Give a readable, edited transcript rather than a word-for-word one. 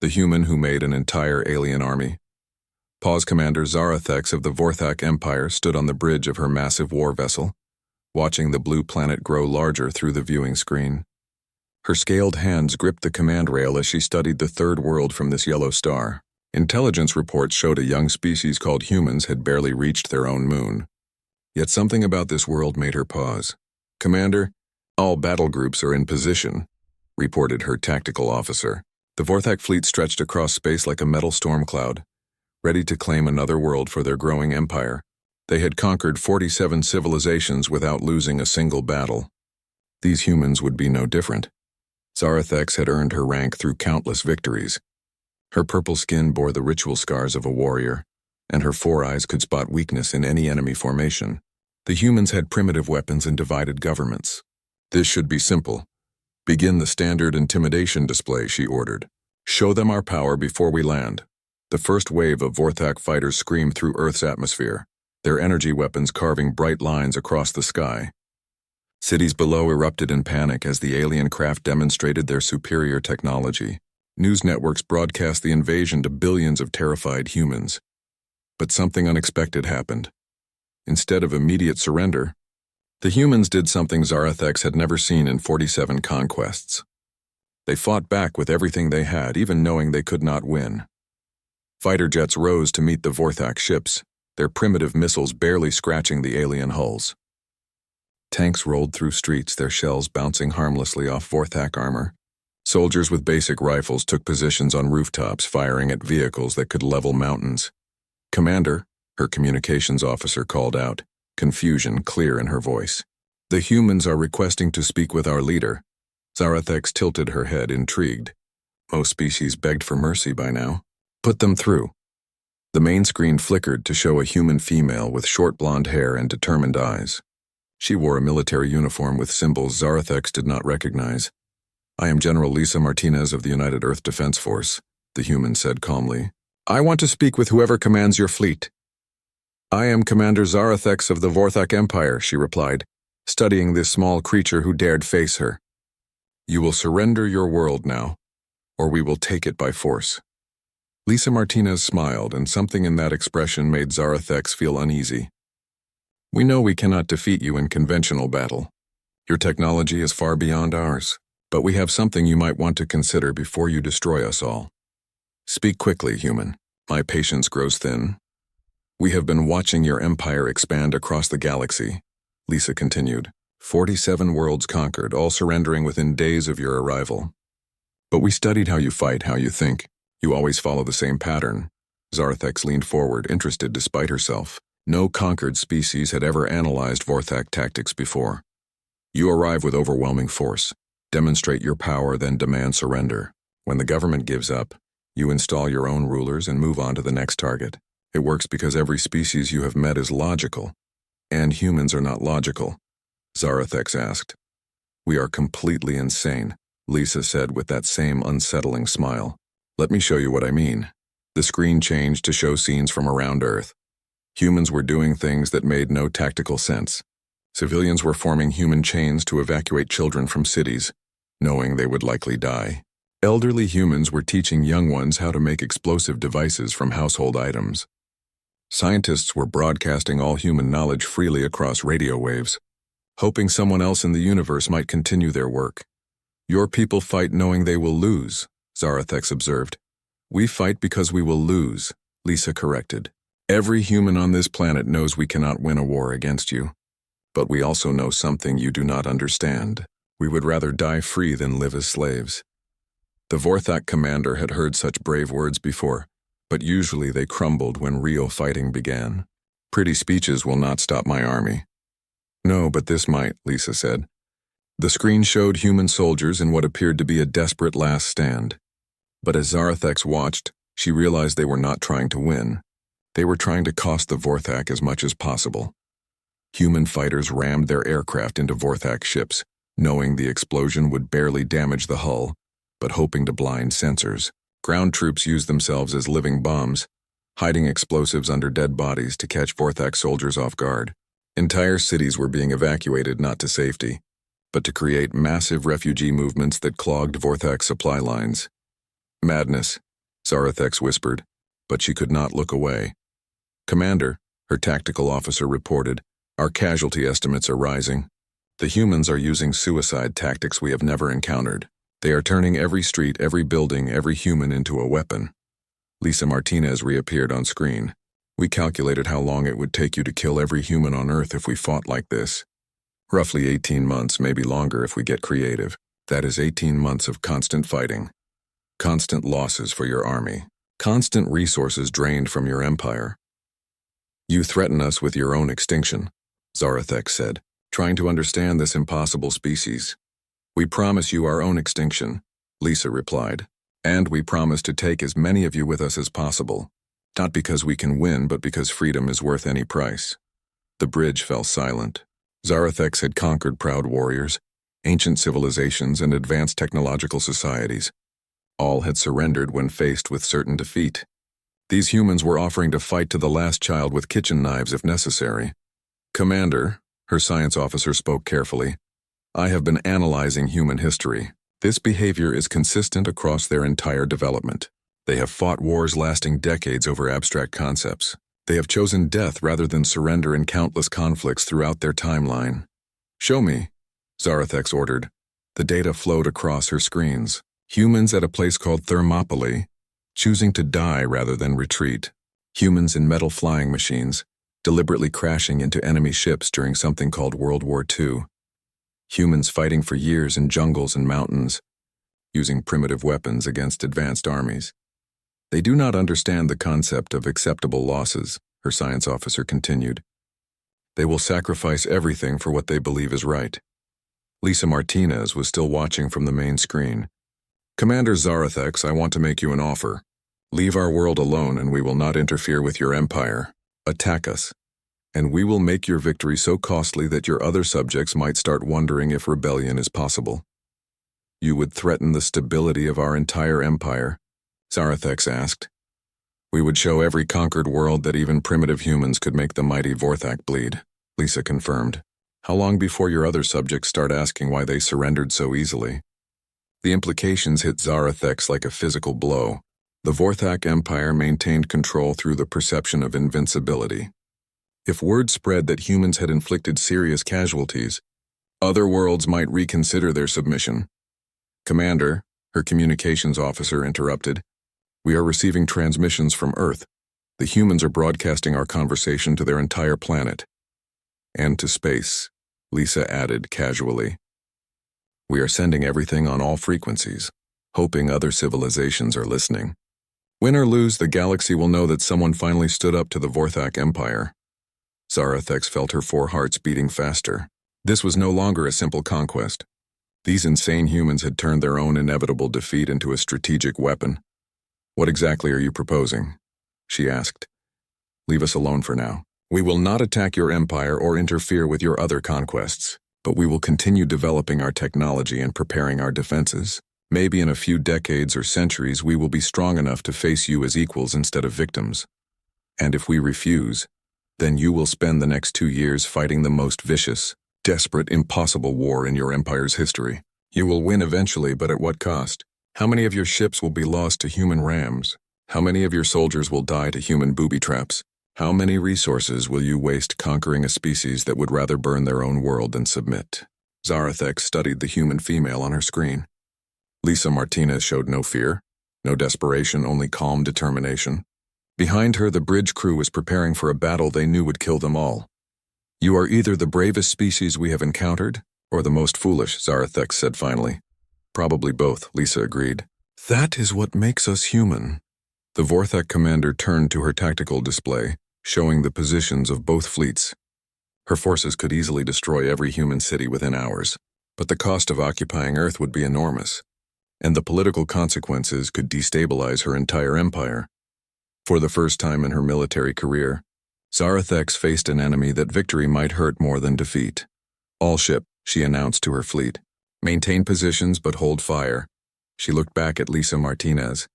the human who made an entire alien army. Pause Commander Zarathex of the Vorthak Empire stood on the bridge of her massive war vessel, watching the blue planet grow larger through the viewing screen. Her scaled hands gripped the command rail as she studied the third world from this yellow star. Intelligence reports showed a young species called humans had barely reached their own moon. Yet something about this world made her pause. "Commander, all battle groups are in position," reported her tactical officer. The Vorthak fleet stretched across space like a metal storm cloud, ready to claim another world for their growing empire. They had conquered 47 civilizations without losing a single battle. These humans would be no different. Zarathex had earned her rank through countless victories. Her purple skin bore the ritual scars of a warrior, and her four eyes could spot weakness in any enemy formation. The humans had primitive weapons and divided governments. "This should be simple. Begin the standard intimidation display," she ordered. "Show them our power before we land." The first wave of Vorthak fighters screamed through Earth's atmosphere, their energy weapons carving bright lines across the sky. Cities below erupted in panic as the alien craft demonstrated their superior technology. News networks broadcast the invasion to billions of terrified humans. But something unexpected happened. Instead of immediate surrender, the humans did something Zarathex had never seen in 47 conquests. They fought back with everything they had, even knowing they could not win. Fighter jets rose to meet the Vorthak ships, their primitive missiles barely scratching the alien hulls. Tanks rolled through streets, their shells bouncing harmlessly off Vorthak armor. Soldiers with basic rifles took positions on rooftops, firing at vehicles that could level mountains. "Commander," her communications officer called out, confusion clear in her voice. "The humans are requesting to speak with our leader." Zarathex tilted her head, intrigued. Most species begged for mercy by now. "Put them through." The main screen flickered to show a human female with short blonde hair and determined eyes. She wore a military uniform with symbols Zarathex did not recognize. "I am General Lisa Martinez of the United Earth Defense Force," the human said calmly. "I want to speak with whoever commands your fleet." "I am Commander Zarathex of the Vorthak Empire," she replied, studying this small creature who dared face her. "You will surrender your world now, or we will take it by force." Lisa Martinez smiled, and something in that expression made Zarathex feel uneasy. "We know we cannot defeat you in conventional battle. Your technology is far beyond ours, but we have something you might want to consider before you destroy us all. Speak quickly, human. My patience grows thin." "We have been watching your empire expand across the galaxy," Lisa continued. 47 worlds conquered, all surrendering within days of your arrival. "But we studied how you fight, how you think. You always follow the same pattern." Zarathex leaned forward, interested despite herself. No conquered species had ever analyzed Vorthak tactics before. "You arrive with overwhelming force. Demonstrate your power, then demand surrender. When the government gives up, you install your own rulers and move on to the next target. It works because every species you have met is logical. And humans are not logical," Zarathex asked. "We are completely insane," Lisa said with that same unsettling smile. "Let me show you what I mean." The screen changed to show scenes from around Earth. Humans were doing things that made no tactical sense. Civilians were forming human chains to evacuate children from cities, knowing they would likely die. Elderly humans were teaching young ones how to make explosive devices from household items. Scientists were broadcasting all human knowledge freely across radio waves, hoping someone else in the universe might continue their work. "Your people fight knowing they will lose," Zarathex observed. "We fight because we will lose," Lisa corrected. "Every human on this planet knows we cannot win a war against you. But we also know something you do not understand. We would rather die free than live as slaves." The Vorthak commander had heard such brave words before, but usually they crumbled when real fighting began. "Pretty speeches will not stop my army." "No, but this might," Lisa said. The screen showed human soldiers in what appeared to be a desperate last stand. But as Zarathex watched, she realized they were not trying to win. They were trying to cost the Vorthak as much as possible. Human fighters rammed their aircraft into Vorthak ships, knowing the explosion would barely damage the hull, but hoping to blind sensors. Ground troops used themselves as living bombs, hiding explosives under dead bodies to catch Vorthak soldiers off guard. Entire cities were being evacuated not to safety, but to create massive refugee movements that clogged Vorthak supply lines. Madness, Zarathex whispered, but she could not look away. Commander, her tactical officer reported, our casualty estimates are rising. The humans are using suicide tactics we have never encountered. They are turning every street, every building, every human into a weapon. Lisa Martinez reappeared on screen. We calculated how long it would take you to kill every human on Earth if we fought like this. Roughly 18 months, maybe longer if we get creative. That is 18 months of constant fighting. Constant losses for your army. Constant resources drained from your empire. You threaten us with your own extinction, Zarathex said, trying to understand this impossible species. We promise you our own extinction, Lisa replied, and we promise to take as many of you with us as possible. Not because we can win, but because freedom is worth any price. The bridge fell silent. Zarathex had conquered proud warriors, ancient civilizations, and advanced technological societies. All had surrendered when faced with certain defeat. These humans were offering to fight to the last child with kitchen knives if necessary. Commander, her science officer spoke carefully, I have been analyzing human history. This behavior is consistent across their entire development. They have fought wars lasting decades over abstract concepts. They have chosen death rather than surrender in countless conflicts throughout their timeline. Show me, Zarathex ordered. The data flowed across her screens. Humans at a place called Thermopylae, choosing to die rather than retreat. Humans in metal flying machines, deliberately crashing into enemy ships during something called World War II. Humans fighting for years in jungles and mountains, using primitive weapons against advanced armies. They do not understand the concept of acceptable losses, her science officer continued. They will sacrifice everything for what they believe is right. Lisa Martinez was still watching from the main screen. Commander Zarathex, I want to make you an offer. Leave our world alone and we will not interfere with your empire. Attack us. And we will make your victory so costly that your other subjects might start wondering if rebellion is possible. You would threaten the stability of our entire empire, Zarathex asked. We would show every conquered world that even primitive humans could make the mighty Vorthak bleed, Lisa confirmed. How long before your other subjects start asking why they surrendered so easily? The implications hit Zarathex like a physical blow. The Vorthak Empire maintained control through the perception of invincibility. If word spread that humans had inflicted serious casualties, other worlds might reconsider their submission. Commander, her communications officer interrupted, we are receiving transmissions from Earth. The humans are broadcasting our conversation to their entire planet. And to space, Lisa added casually. We are sending everything on all frequencies, hoping other civilizations are listening. Win or lose, the galaxy will know that someone finally stood up to the Vorthak Empire. Zarathex felt her four hearts beating faster. This was no longer a simple conquest. These insane humans had turned their own inevitable defeat into a strategic weapon. What exactly are you proposing? She asked. Leave us alone for now. We will not attack your empire or interfere with your other conquests, but we will continue developing our technology and preparing our defenses. Maybe in a few decades or centuries we will be strong enough to face you as equals instead of victims. And if we refuse, then you will spend the next 2 years fighting the most vicious, desperate, impossible war in your empire's history. You will win eventually, but at what cost? How many of your ships will be lost to human rams? How many of your soldiers will die to human booby traps? How many resources will you waste conquering a species that would rather burn their own world than submit? Zarathex studied the human female on her screen. Lisa Martinez showed no fear, no desperation, only calm determination. Behind her, the bridge crew was preparing for a battle they knew would kill them all. You are either the bravest species we have encountered, or the most foolish, Zarathex said finally. Probably both, Lisa agreed. That is what makes us human. The Vorthak commander turned to her tactical display, showing the positions of both fleets. Her forces could easily destroy every human city within hours, but the cost of occupying Earth would be enormous, and the political consequences could destabilize her entire empire. For the first time in her military career, Zarathex faced an enemy that victory might hurt more than defeat. All ship, she announced to her fleet. Maintain positions but hold fire. She looked back at Lisa Martinez.